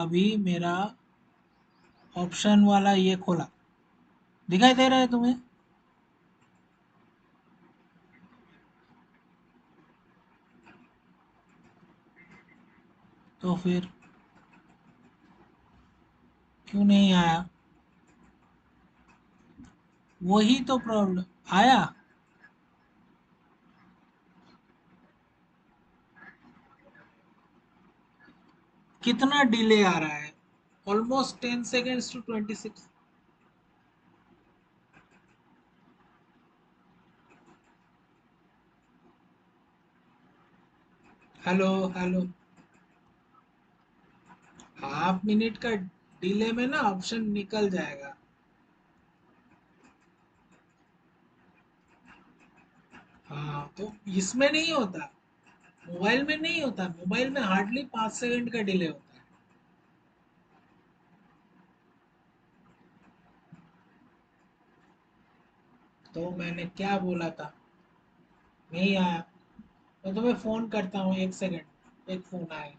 अभी मेरा ऑप्शन वाला ये खोला, दिखाई दे रहा है तुम्हें? तो फिर क्यों नहीं आया? वही तो प्रॉब्लम आया। कितना डिले आ रहा है? Almost 10 seconds to 26। Hello hello. Half minute का डिले में ना ऑप्शन निकल जाएगा। हाँ तो इसमें नहीं होता, मोबाइल में नहीं होता, मोबाइल में हार्डली 5 सेकंड का डिले होता है। तो मैंने क्या बोला था? नहीं आया। मैं तुम्हें फोन करता हूँ, 1 सेकंड, एक फोन आया।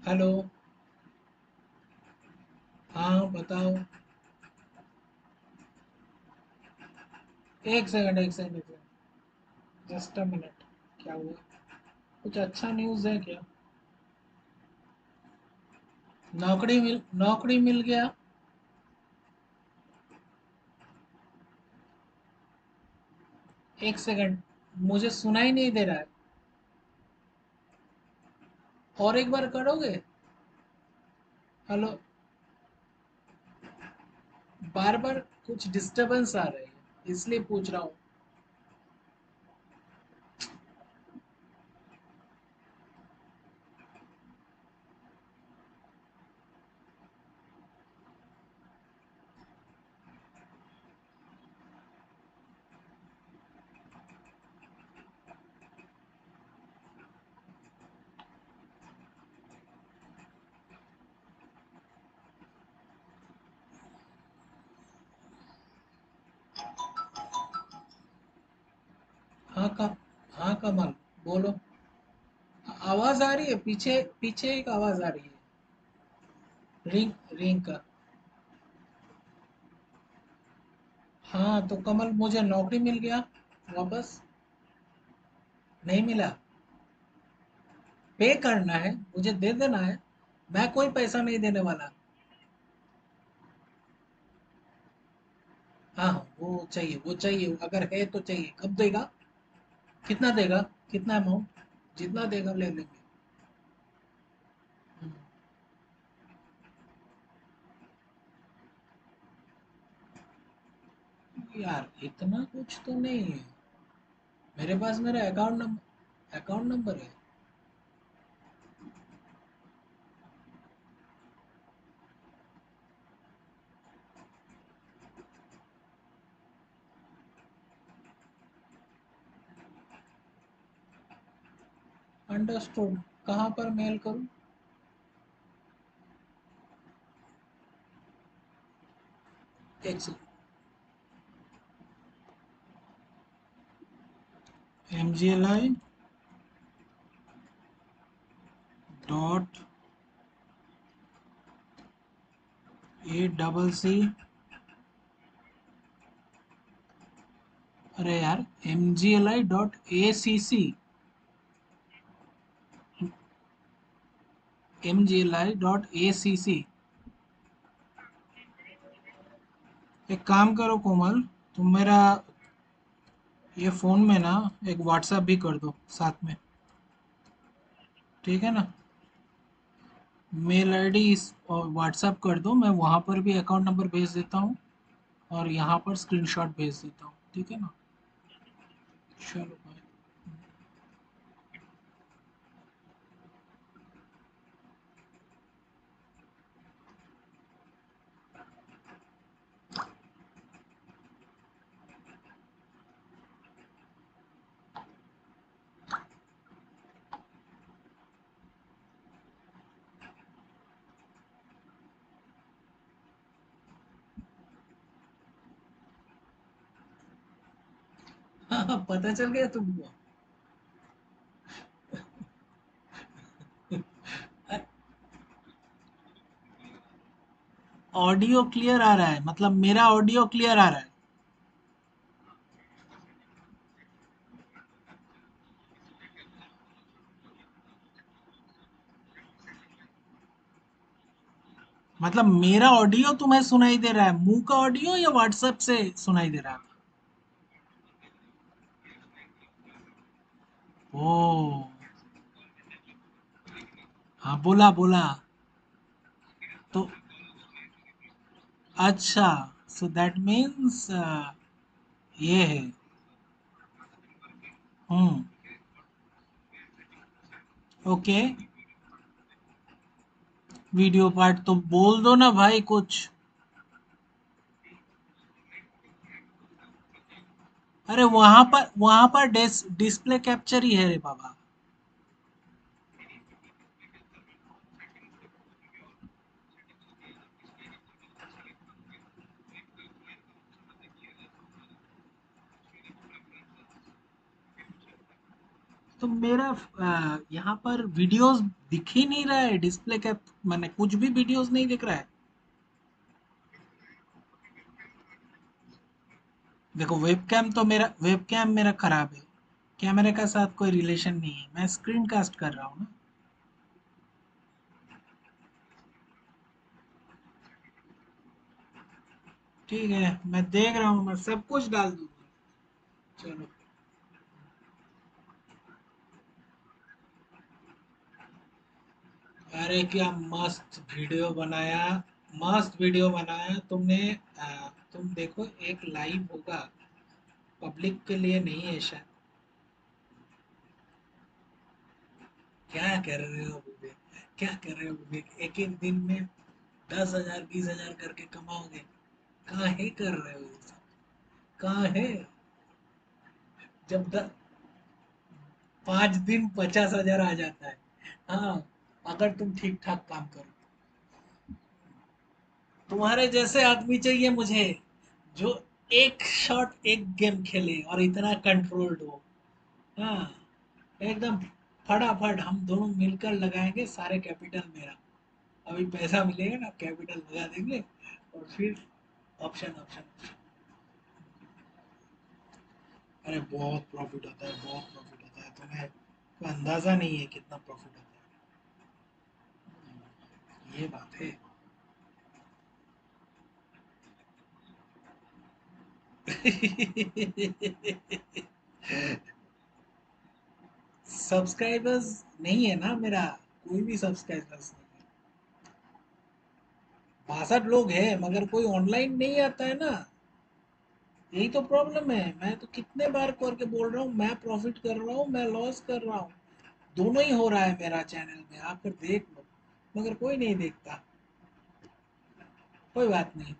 हेलो। हाँ बताओ। 1 second, 1 second, 1 second, just a minute. क्या हुआ? कुछ अच्छा न्यूज़ है क्या? नौकरी मिल गया। 1 सेकंड, मुझे सुनाई नहीं दे रहा है। और एक बार करोगे? हेलो। बार बार कुछ डिस्टरबेंस आ रही है, इसलिए पूछ रहा हूँ। हाँ का हाँ कमल, बोलो। आवाज आ रही है, पीछे पीछे एक आवाज आ रही है। रिंग रिंग का। हाँ तो कमल, मुझे नौकरी मिल गया वापस। नहीं मिला। पे करना है, मुझे दे देना है। मैं कोई पैसा नहीं देने वाला। हाँ हाँ, वो चाहिए, वो चाहिए, अगर है तो चाहिए। कब देगा? कितना देगा? कितना अमाउंट? जितना देगा ले लेंगे। हम्म। यार इतना कुछ तो नहीं है। मेरे पास मेरा अकाउंट नंबर है। अंडरस्टूड। कहाँ पर मेल करूँ? एक MGLI डॉट ACC। अरे यार, MGLI.ACC। एक काम करो कोमल, तुम मेरा ये फ़ोन में ना एक व्हाट्सएप भी कर दो साथ में। ठीक है ना? मेल आईडी इस व्हाट्सएप कर दो, मैं वहाँ पर भी अकाउंट नंबर भेज देता हूँ और यहाँ पर स्क्रीनशॉट भेज देता हूँ। ठीक है ना? चलो भाई। हाँ हाँ, पता चल गया तुमको? ऑडियो क्लियर आ रहा है, मतलब मेरा ऑडियो क्लियर आ रहा है। मतलब मेरा ऑडियो तुम्हें सुनाई दे रहा है, मुंह का ऑडियो या व्हाट्सएप से सुनाई दे रहा है? ओ, हाँ बोला बोला। तो अच्छा, सो दैट मीन्स ये है। हम्म। ओके। वीडियो पार्ट तो बोल दो ना भाई कुछ। अरे वहां पर डिस्प्ले कैप्चर ही है रे बाबा। तो मेरा यहाँ पर वीडियोस दिख ही नहीं रहा है, डिस्प्ले कैप मैंने कुछ भी वीडियोस नहीं दिख रहा है। देखो वेबकैम मेरा खराब है। कैमरे का साथ कोई रिलेशन नहीं है, मैं स्क्रीन कास्ट कर रहा हूँ ना। ठीक है, मैं देख रहा हूँ, मैं सब कुछ डाल दूंगा। चलो। अरे क्या मस्त वीडियो बनाया, मस्त वीडियो बनाया तुमने। तुम देखो, एक लाइव होगा, पब्लिक के लिए नहीं है शायद। क्या कर रहे हो विवेक, क्या कर रहे हो विवेक, एक एक दिन में 10,000 20,000 करके कमाओगे? कहाँ है कर रहे हो ये सब? कहाँ है? जब 5 दिन 50,000 आ जाता है। हाँ, अगर तुम ठीक ठाक काम करो। तुम्हारे जैसे आदमी चाहिए मुझे, जो एक शॉट एक गेम खेले और इतना कंट्रोल्ड हो। हाँ, एकदम फटाफट हम दोनों मिलकर लगाएंगे, सारे कैपिटल मेरा। अभी पैसा मिलेगा ना, कैपिटल लगा देंगे और फिर ऑप्शन ऑप्शन ऑप्शन। अरे बहुत प्रॉफिट होता है, बहुत प्रॉफिट होता है, तुम्हें कोई अंदाजा नहीं है कितना प्रॉफिट होता है। ये बात है। सब्सक्राइबर्स नहीं है ना मेरा, कोई भी सब्सक्राइबर्स नहीं है। 62 लोग हैं मगर कोई ऑनलाइन नहीं आता है ना। यही तो प्रॉब्लम है, मैं तो कितने बार करके बोल रहा हूँ, मैं प्रॉफिट कर रहा हूँ, मैं लॉस कर रहा हूँ। दोनों ही हो रहा है मेरा चैनल में, आप फिर देख लो। मगर कोई नहीं देखता। कोई बात नहीं।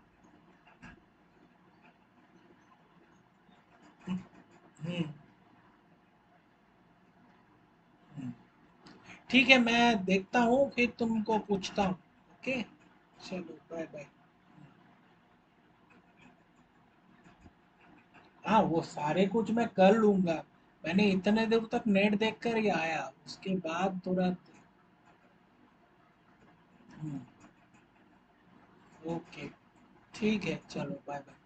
हम्म। हम्म। ठीक है, मैं देखता हूँ फिर तुमको पूछता हूँ। ओके। चलो, बाय बाय। हाँ, वो सारे कुछ मैं कर लूंगा। मैंने इतने देर तक नेट देख कर ही आया, उसके बाद थोड़ा। हम्म। ओके। ठीक है, चलो बाय बाय।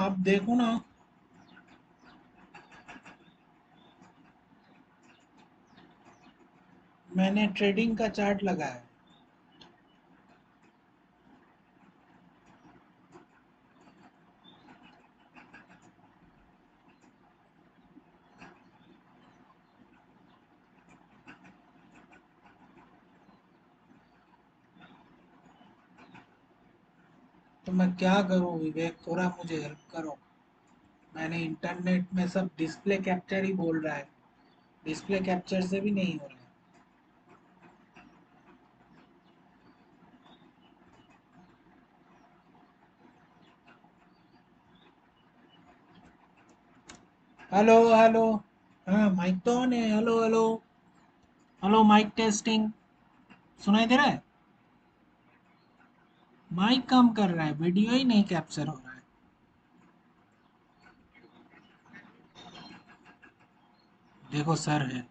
आप देखो ना। मैंने ट्रेडिंग का चार्ट लगाया है। तो मैं क्या करूं विवेक, थोड़ा मुझे हेल्प करो। मैंने इंटरनेट में सब डिस्प्ले कैप्चर ही बोल रहा है, डिस्प्ले कैप्चर से भी नहीं हो रहा है। Hello hello. हाँ माइक तो ऑन है। Hello hello. Hello mic testing. सुनाई दे रहा है? माइक काम कर रहा है, वीडियो ही नहीं कैप्चर हो रहा है। देखो सर है।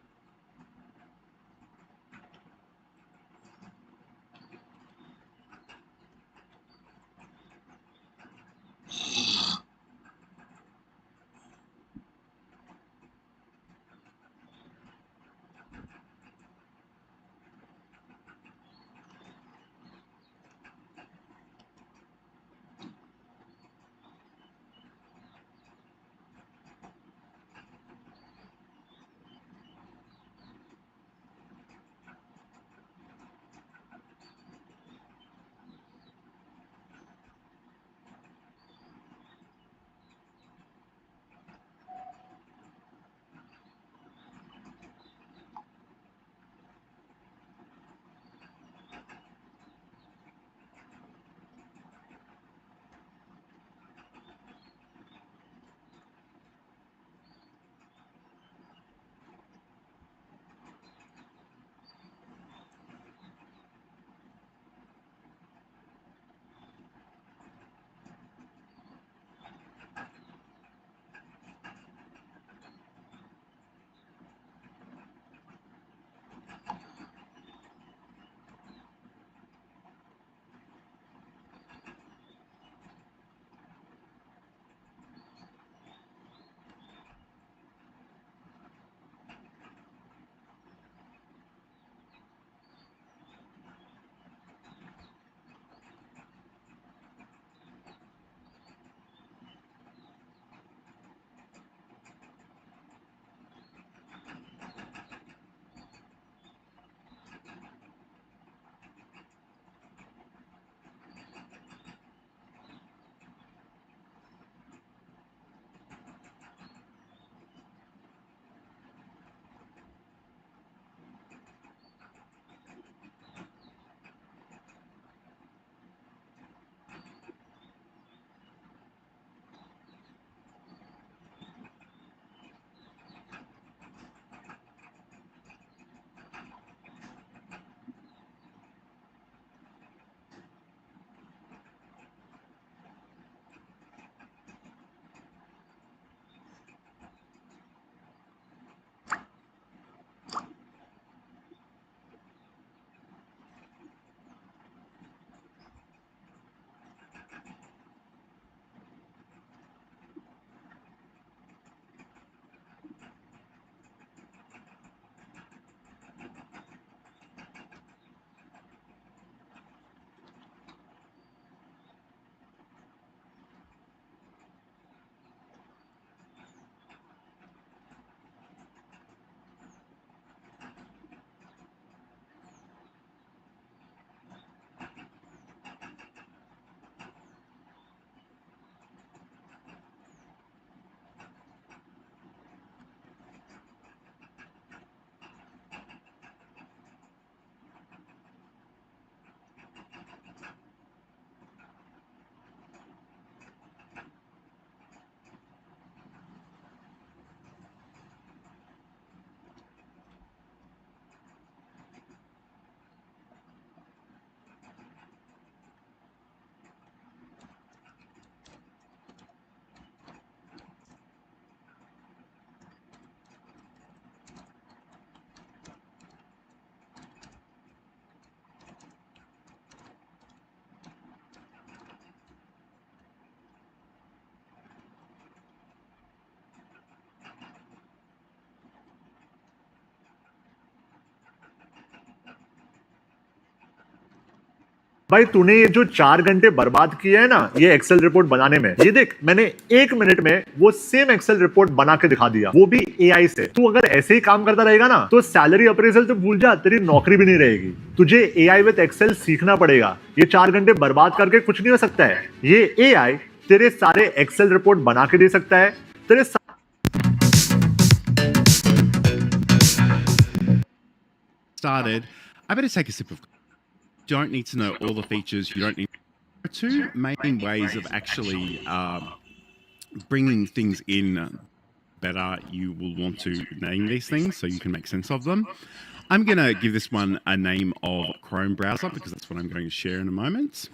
भाई तूने ये जो 4 घंटे बर्बाद किए हैं ना ये एक्सेल रिपोर्ट बनाने में, ये देख मैंने 1 मिनट में वो सेम एक्सेल रिपोर्ट बना के दिखा दिया, वो भी एआई से। तू अगर ऐसे ही काम करता रहेगा ना तो सैलरी अप्रेजल तो भूल जा, तेरी नौकरी भी नहीं रहेगी। तुझे एआई विद एक्सेल सीखना पड़ेगा। ये 4 घंटे बर्बाद करके कुछ नहीं हो सकता है। ये एआई तेरे सारे एक्सेल रिपोर्ट बना के दे सकता है, तेरे started, I better take a sip of. Don't need to know all the features. You don't need. There are two main ways of actually bringing things in better. You will want to name these things so you can make sense of them. I'm going to give this one a name of Chrome browser because that's what I'm going to share in a moment.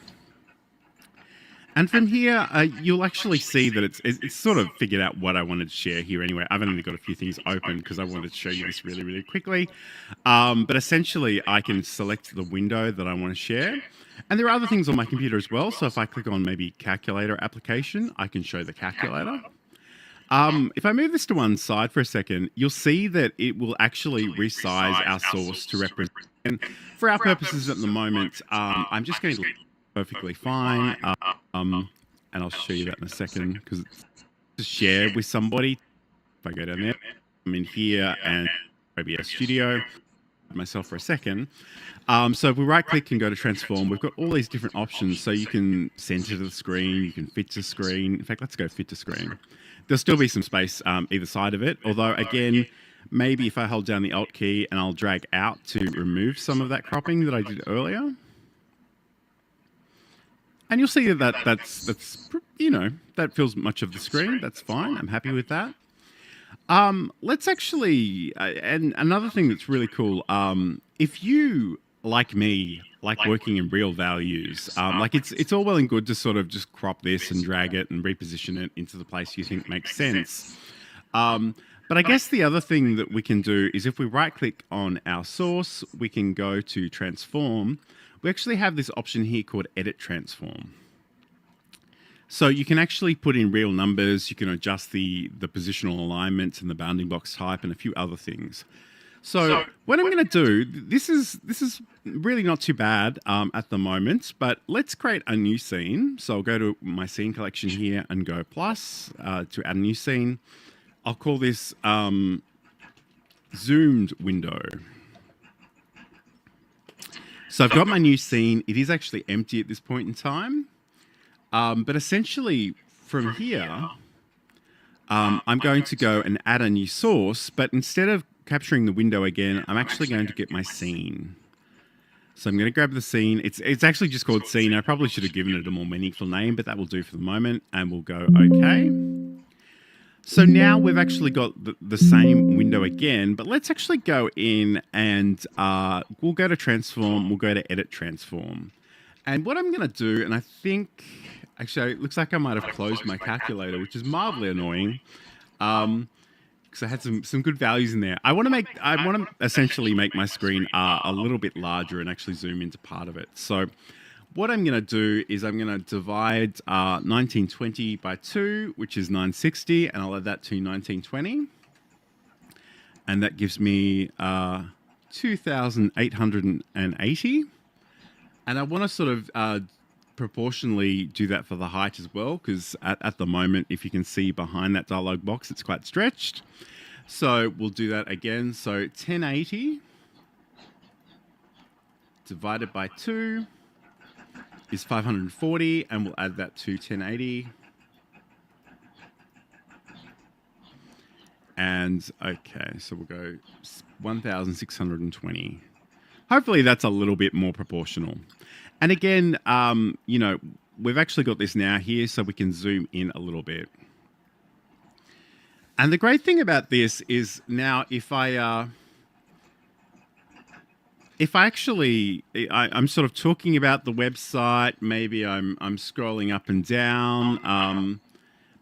And from here, you'll actually see that it's sort of figured out what I wanted to share here anyway. I've only got a few things open because I wanted to show you this really, really quickly. But essentially, I can select the window that I want to share. And there are other things on my computer as well. So if I click on maybe calculator application, I can show the calculator. If I move this to one side for a second, you'll see that it will actually resize our source to represent. And for our purposes at the moment, I'm just going to perfectly fine. And I'll show you that in a second because it's to share with somebody. If I go down there, I'm in here and OBS Studio myself for a second. So if we right click and go to transform, we've got all these different options. So you can center to the screen, you can fit to screen. In fact, let's go fit to screen. There'll still be some space either side of it. Although again, maybe if I hold down the Alt key and I'll drag out to remove some of that cropping that I did earlier. And you'll see that's you know, that fills much of the screen. That's fine. I'm happy with that. Let's actually, and another thing that's really cool, if you, like me, like working in real values, like it's all well and good to sort of just crop this and drag it and reposition it into the place you think makes sense. But I guess the other thing that we can do is if we right click on our source, we can go to transform. We actually have this option here called edit transform. So you can actually put in real numbers, you can adjust the positional alignments and the bounding box type and a few other things. So what I'm going to do, this is really not too bad at the moment, but let's create a new scene. So I'll go to my scene collection here and go plus to add a new scene. I'll call this zoomed window. So I've got my new scene. It is actually empty at this point in time. But essentially from here, I'm going to go and add a new source, but instead of capturing the window again, I'm actually going to get my scene. So I'm going to grab the scene. It's actually just called scene. I probably should have given it a more meaningful name, but that will do for the moment. And we'll go OK. So now we've actually got the same window again, but let's actually go in and we'll go to transform. We'll go to edit transform. And what I'm going to do, and I think, actually, it looks like I might have closed my calculator, which is mildly annoying, because I had some good values in there. I want to essentially make my screen a little bit larger and actually zoom into part of it. So what I'm going to do is I'm going to divide 1920 by 2, which is 960, and I'll add that to 1920. And that gives me 2,880. And I want to sort of proportionally do that for the height as well, because at the moment, if you can see behind that dialog box, it's quite stretched. So we'll do that again. So 1080 divided by 2 is 540, and we'll add that to 1080. And okay, so we'll go 1,620. Hopefully that's a little bit more proportional. And again, you know, we've actually got this now here, so we can zoom in a little bit. And the great thing about this is now if I'm sort of talking about the website, maybe I'm scrolling up and down,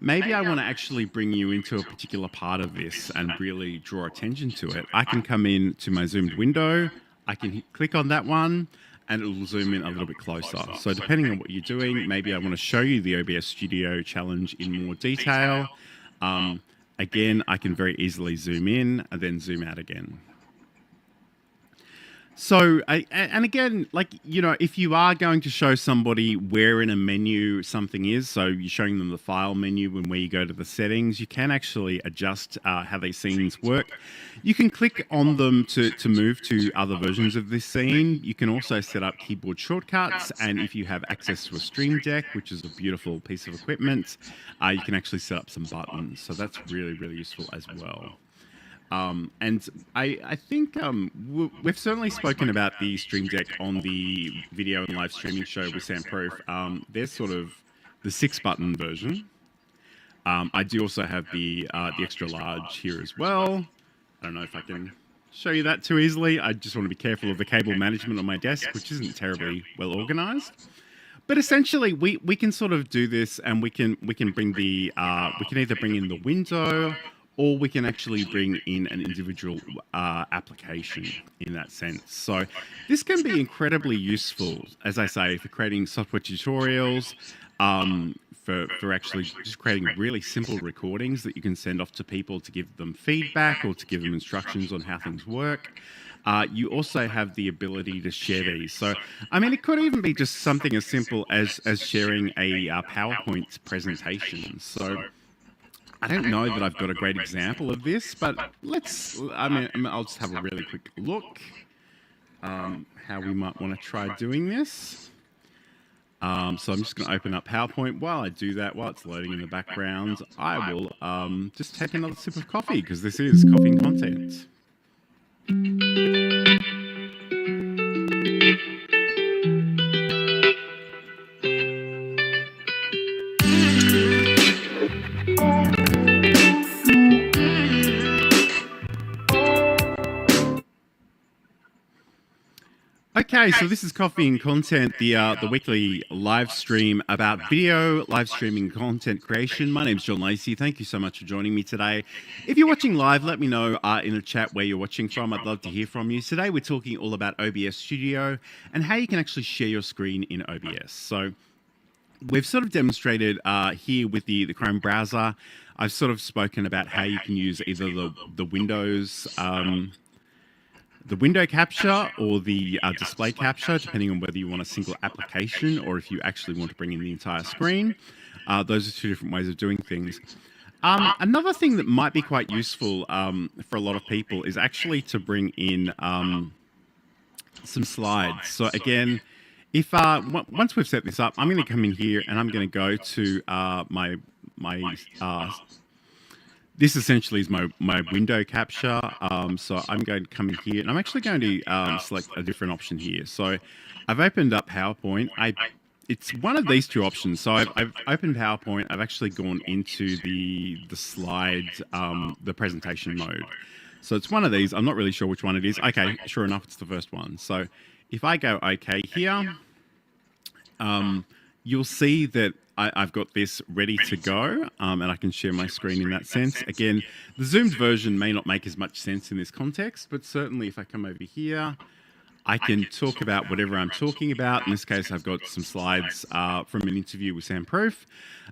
maybe I want to actually bring you into a particular part of this and really draw attention to it. I can come in to my zoomed window, I can click on that one, and it will zoom in a little bit closer. So depending on what you're doing, maybe I want to show you the OBS Studio challenge in more detail. Again, I can very easily zoom in and then zoom out again. So, and again, like, you know, if you are going to show somebody where in a menu something is, so you're showing them the file menu and where you go to the settings, you can actually adjust how these scenes work. You can click on them to move to other versions of this scene. You can also set up keyboard shortcuts. And if you have access to a Stream Deck, which is a beautiful piece of equipment, you can actually set up some buttons. So that's really, really useful as well. And I think we've certainly spoken about the Stream Deck on the video and live streaming show with Sam Proof. There's sort of the 6-button version. I do also have the extra large here as well. I don't know if I can show you that too easily. I just want to be careful of the cable management on my desk, which isn't terribly well organized. But essentially, we can sort of do this, and we can bring the we can either bring in the window, or we can actually bring in an individual application in that sense. So this can be incredibly useful, as I say, for creating software tutorials, for actually just creating really simple recordings that you can send off to people to give them feedback or to give them instructions on how things work. You also have the ability to share these. So, I mean, it could even be just something as simple as sharing a PowerPoint presentation. So, I don't know that I've got a great example of this, but I mean, I'll just have a really quick look how we might want to try doing this. So I'm just going to open up PowerPoint. While I do that, while it's loading in the background, I will just take another sip of coffee, because this is Coffee and Content. Okay, so this is Coffee and Content, the weekly live stream about video, live streaming, content creation. My name's John Lacey. Thank you so much for joining me today. If you're watching live, let me know in the chat where you're watching from. I'd love to hear from you. Today we're talking all about OBS Studio and how you can actually share your screen in OBS. So we've sort of demonstrated here with the Chrome browser. I've sort of spoken about how you can use either the Windows the window capture or the display capture, depending on whether you want a single application or if you actually want to bring in the entire screen. Those are two different ways of doing things. Another thing that might be quite useful for a lot of people is actually to bring in some slides. So again, if once we've set this up, I'm going to come in here and I'm going to go to my this essentially is my window capture. So I'm going to come in here and I'm actually going to select a different option here. So I've opened up PowerPoint. It's one of these two options. So I've opened PowerPoint. I've actually gone into the slide, the presentation mode. So it's one of these. I'm not really sure which one it is. Okay, sure enough, it's the first one. So if I go OK here, you'll see that I've got this ready to go, and I can share my screen in that sense. Again, the zoomed version may not make as much sense in this context, but certainly if I come over here, I can talk about whatever I'm talking about. In this case, I've got some slides from an interview with Sam Proof.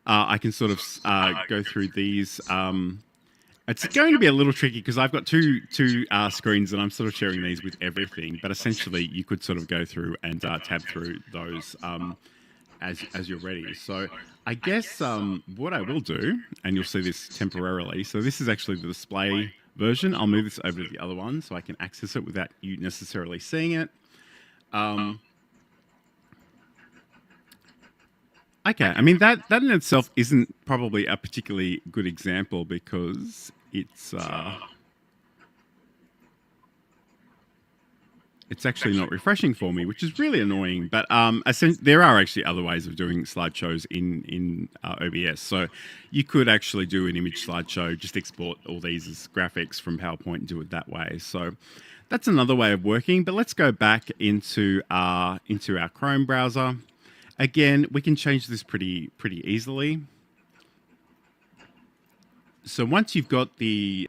I can sort of go through these. It's going to be a little tricky because I've got two screens and I'm sort of sharing these with everything, but essentially you could sort of go through and tab through those as you're ready. So I guess what I will do, and you'll see this temporarily, so this is actually the display version. I'll move this over to the other one so I can access it without you necessarily seeing it. Okay, I mean, that in itself isn't probably a particularly good example because it's actually not refreshing for me, which is really annoying. But there are actually other ways of doing slideshows in OBS. So you could actually do an image slideshow, just export all these as graphics from PowerPoint and do it that way. So that's another way of working. But let's go back into our Chrome browser. Again, we can change this pretty easily. So once you've got the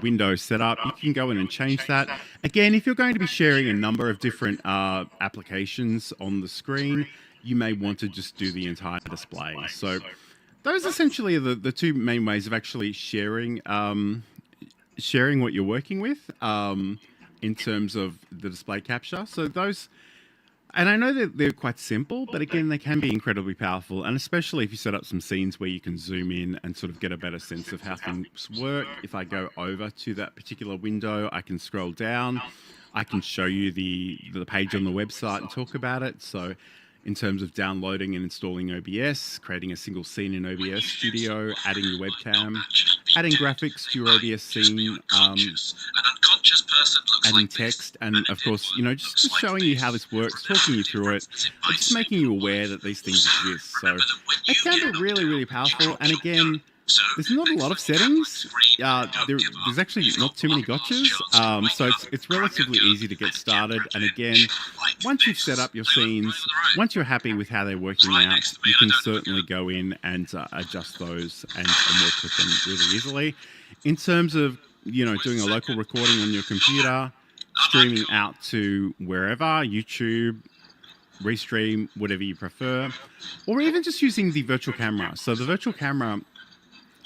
window set up, you can go in and change that. Again, if you're going to be sharing a number of different applications on the screen, you may want to just do the entire display. So those essentially are the two main ways of actually sharing what you're working with. in terms of the display capture. So those, and I know that they're quite simple, but again, they can be incredibly powerful. And especially if you set up some scenes where you can zoom in and sort of get a better sense of how things work. If I go over to that particular window, I can scroll down. I can show you the page on the website and talk about it. So in terms of downloading and installing OBS, creating a single scene in OBS Studio, adding your webcam, adding graphics to your OBS scene, adding text, and of course, you know, just showing you how this works, talking you through it, but just making you aware that these things exist. So it can be really, really powerful. And again, there's not a lot of settings. There's actually not too many gotchas. So it's relatively easy to get started. And again, once you've set up your scenes, once you're happy with how they're working out, you can certainly go in and adjust those and work with them really easily. In terms of, you know, doing a local recording on your computer, streaming out to wherever, YouTube, Restream, whatever you prefer, or even just using the virtual camera. So the virtual camera,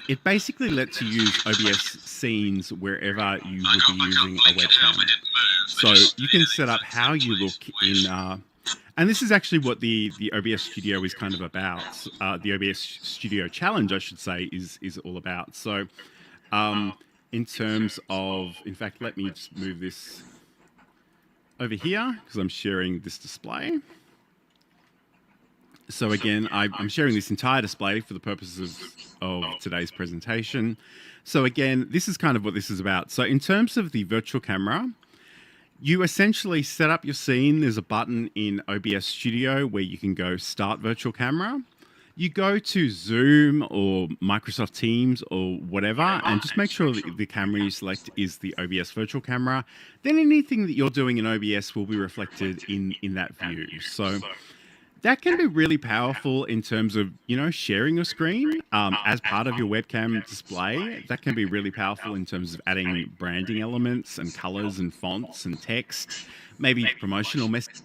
it basically lets you use OBS scenes wherever you would be using a webcam. So you can set up how you look in, and this is actually what the OBS Studio is kind of about. The OBS Studio Challenge, I should say, is all about. So in terms of, in fact, let me just move this over here because I'm sharing this display. So again, I'm sharing this entire display for the purposes of today's presentation. So again, this is kind of what this is about. So in terms of the virtual camera, you essentially set up your scene. There's a button in OBS Studio where you can go Start Virtual Camera. You go to Zoom or Microsoft Teams or whatever, and just make sure that the camera you select is the OBS virtual camera. Then anything that you're doing in OBS will be reflected in that view. So that can be really powerful in terms of, you know, sharing your screen as part of your webcam display. That can be really powerful in terms of adding branding elements and colors and fonts and text, maybe promotional messages.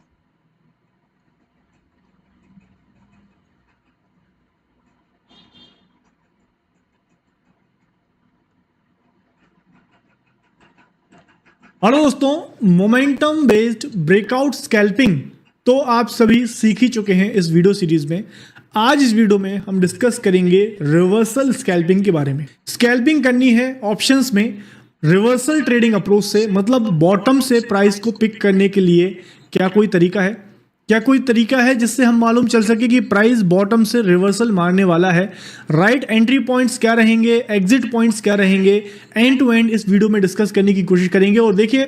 Hello दोस्तों, momentum based breakout scalping तो आप सभी सीख ही चुके हैं इस video series में। आज इस वीडियो में हम डिस्कस करेंगे रिवर्सल स्कैल्पिंग के बारे में। स्कैल्पिंग करनी है ऑप्शंस में रिवर्सल ट्रेडिंग अप्रोच से, मतलब बॉटम से प्राइस को पिक करने के लिए क्या कोई तरीका है? क्या कोई तरीका है जिससे हम मालूम चल सके कि प्राइस बॉटम से रिवर्सल मारने वाला है? राइट एंट्री पॉइंट्स क्या रहेंगे, एग्जिट पॉइंट्स क्या रहेंगे, एंड टू एंड इस वीडियो में डिस्कस करने की कोशिश करेंगे। और देखिए,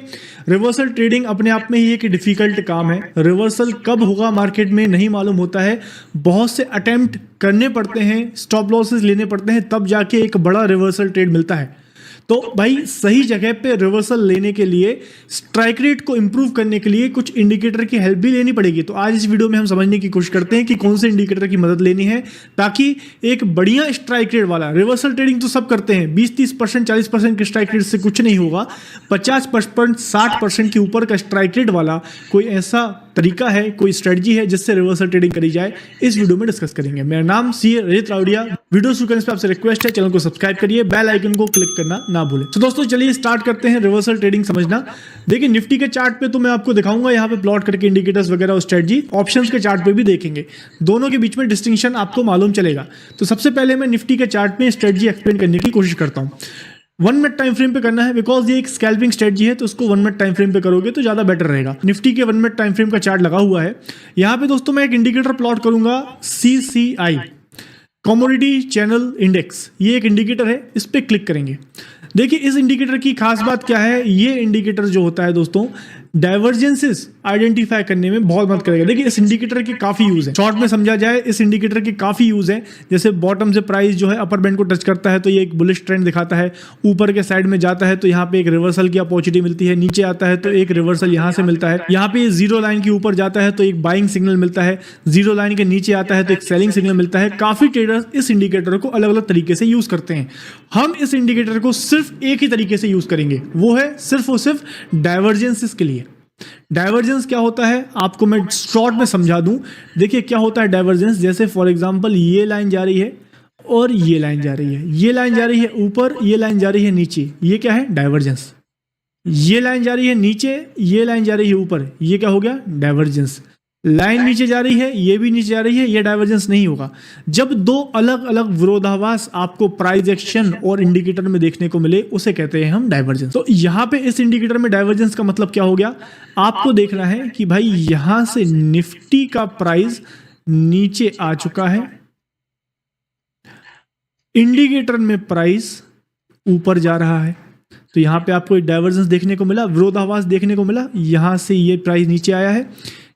रिवर्सल ट्रेडिंग अपने आप में ही एक डिफिकल्ट काम है। रिवर्सल कब होगा मार्केट में नहीं मालूम होता है। बहुत से अटेम्प्ट करने पड़ते हैं, स्टॉप लॉसेस लेने पड़ते हैं, तब जाके एक बड़ा रिवर्सल ट्रेड मिलता है। तो भाई सही जगह पे रिवर्सल लेने के लिए, स्ट्राइक रेट को इंप्रूव करने के लिए कुछ इंडिकेटर की हेल्प भी लेनी पड़ेगी। तो आज इस वीडियो में हम समझने की कोशिश करते हैं कि कौन से इंडिकेटर की मदद लेनी है ताकि एक बढ़िया स्ट्राइक रेट वाला, रिवर्सल ट्रेडिंग तो सब करते हैं, 20-30%, 40% के स्ट्राइक रेट से कुछ नहीं होगा, 50%, 60% के ऊपर का स्ट्राइक रेट वाला कोई ऐसा तरीका है, कोई स्ट्रेटजी है जिससे रिवर्सल ट्रेडिंग करी जाए, इस वीडियो में डिस्कस करेंगे। मेरा नाम सीए रजत रावड़िया। वीडियो शुरू करने से आपसे रिक्वेस्ट है, चैनल को सब्सक्राइब करिए, बेल आइकन को क्लिक करना ना भूलें। तो दोस्तों चलिए स्टार्ट करते हैं रिवर्सल ट्रेडिंग समझना। देखिए, निफ्टी के चार्ट पे तो मैं आपको दिखाऊंगा यहाँ पे प्लॉट करके इंडिकेटर्स वगैरह और स्ट्रेटजी। ऑप्शंस के चार्ट पे भी देखेंगे, दोनों के बीच में डिस्टिंक्शन आपको मालूम चलेगा। तो सबसे पहले मैं निफ्टी के चार्ट में स्ट्रेटजी एक्सप्लेन करने की कोशिश करता हूँ। 1 मिनट टाइम फ्रेम पे करना है, बिकॉज ये एक स्कैल्पिंग स्ट्रेटजी है, तो उसको 1 मिनट टाइम फ्रेम पे करोगे तो ज्यादा बेटर रहेगा। निफ्टी के 1 मिनट टाइम फ्रेम का चार्ट लगा हुआ है। यहाँ पे दोस्तों मैं एक इंडिकेटर प्लॉट करूंगा, CCI, कमोडिटी चैनल इंडेक्स। ये एक इंडिकेटर है, इस पे क्लिक करेंगे। देखिए, इस इंडिकेटर की खास बात क्या है, ये इंडिकेटर जो होता है दोस्तों, डाइवर्जेंसेस आइडेंटिफाई करने में बहुत मदद करेगा। देखिए, इस इंडिकेटर के काफी यूज है, शॉर्ट में समझा जाए इस इंडिकेटर के काफी यूज है। जैसे बॉटम से प्राइस जो है अपर बैंड को टच करता है तो ये एक बुलिश ट्रेंड दिखाता है, ऊपर के साइड में जाता है तो यहाँ पे एक रिवर्सल की अपॉर्चुनिटी मिलती है, नीचे आता है तो एक रिवर्सल यहाँ से मिलता है, यहाँ पे जीरो लाइन के ऊपर जाता है तो एक बाइंग सिग्नल मिलता है, जीरो लाइन के नीचे आता है तो एक सेलिंग सिग्नल मिलता है। काफी ट्रेडर्स इस इंडिकेटर को अलग अलग तरीके से यूज करते हैं। हम इस इंडिकेटर को सिर्फ एक ही तरीके से यूज करेंगे, वो है सिर्फ और सिर्फ डाइवर्जेंसेस के लिए। डाइवर्जेंस क्या होता है आपको मैं शॉर्ट में समझा दूं। देखिए क्या होता है डाइवर्जेंस, जैसे फॉर एग्जांपल ये लाइन जा रही है और ये लाइन जा रही है, ये लाइन जा रही है ऊपर, ये लाइन जा रही है नीचे, ये क्या है डाइवर्जेंस। ये लाइन जा रही है नीचे, ये लाइन जा रही है ऊपर, ये क्या हो गया? डाइवर्जेंस। लाइन नीचे जा रही है, ये भी नीचे जा रही है, ये डाइवर्जेंस नहीं होगा। जब दो अलग अलग विरोधाभास आपको प्राइस एक्शन और इंडिकेटर में देखने को मिले, उसे कहते हैं हम डाइवर्जेंस। तो यहाँ पे इस इंडिकेटर में डाइवर्जेंस का मतलब क्या हो गया? आपको देखना है कि भाई यहां से निफ्टी का प्राइस नीचे आ चुका है, इंडिकेटर में प्राइस ऊपर जा रहा है, तो यहां पे आपको एक डाइवर्जेंस देखने को मिला, विरोधाभास देखने को मिला। यहां से ये प्राइस नीचे आया है,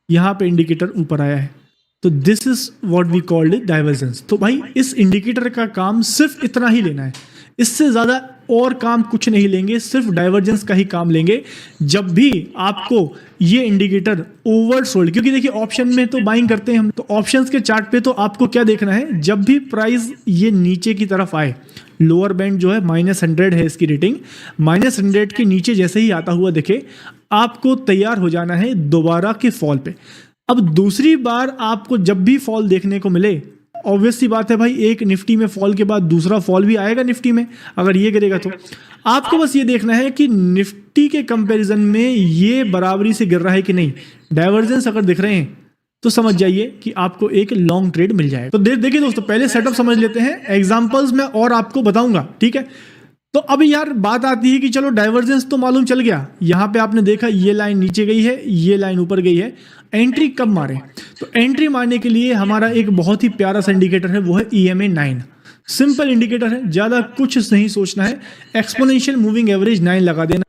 यहां पे इंडिकेटर ऊपर आया है, तो this is what we called it divergence. तो भाई इस इंडिकेटर का काम सिर्फ इतना ही लेना है, इससे ज्यादा और काम कुछ नहीं लेंगे, सिर्फ डाइवर्जेंस का ही काम लेंगे। जब भी आपको ये इंडिकेटर ओवरसोल्ड, क्योंकि देखिए ऑप्शन में तो बाइंग करते हैं हम, तो ऑप्शंस के चार्ट पे तो आपको क्या देखना है, जब भी प्राइस ये नीचे की तरफ आए, लोअर बैंड जो है -100 है इसकी रेटिंग, -100 के नीचे जैसे ही आता हुआ दिखे, आपको तैयार हो जाना है दोबारा के फॉल पे। अब दूसरी बार आपको जब भी फॉल देखने को मिले, ऑब्वियस सी बात है भाई, एक निफ्टी में फॉल के बाद दूसरा फॉल भी आएगा निफ्टी में, अगर ये गिरेगा तो आपको बस ये देखना है कि निफ्टी के कंपैरिजन में ये बराबरी से गिर रहा है कि नहीं। डाइवर्जेंस अगर दिख रहे हैं तो समझ जाइए कि आपको एक लॉन्ग ट्रेड मिल जाएगा। तो देखिए दोस्तों, पहले सेटअप समझ लेते हैं, एग्जांपल्स में और आपको बताऊंगा, ठीक है। तो अभी यार बात आती है कि चलो डाइवर्जेंस तो मालूम चल गया, यहां पे आपने देखा ये लाइन नीचे गई है, ये लाइन ऊपर गई है, एंट्री कब मारे? तो एंट्री मारने के लिए हमारा एक बहुत ही प्यारा सा इंडिकेटर है, वो है EMA 9। सिंपल इंडिकेटर है, ज्यादा कुछ नहीं सोचना है, एक्सपोनेंशियल मूविंग एवरेज 9 लगा देना।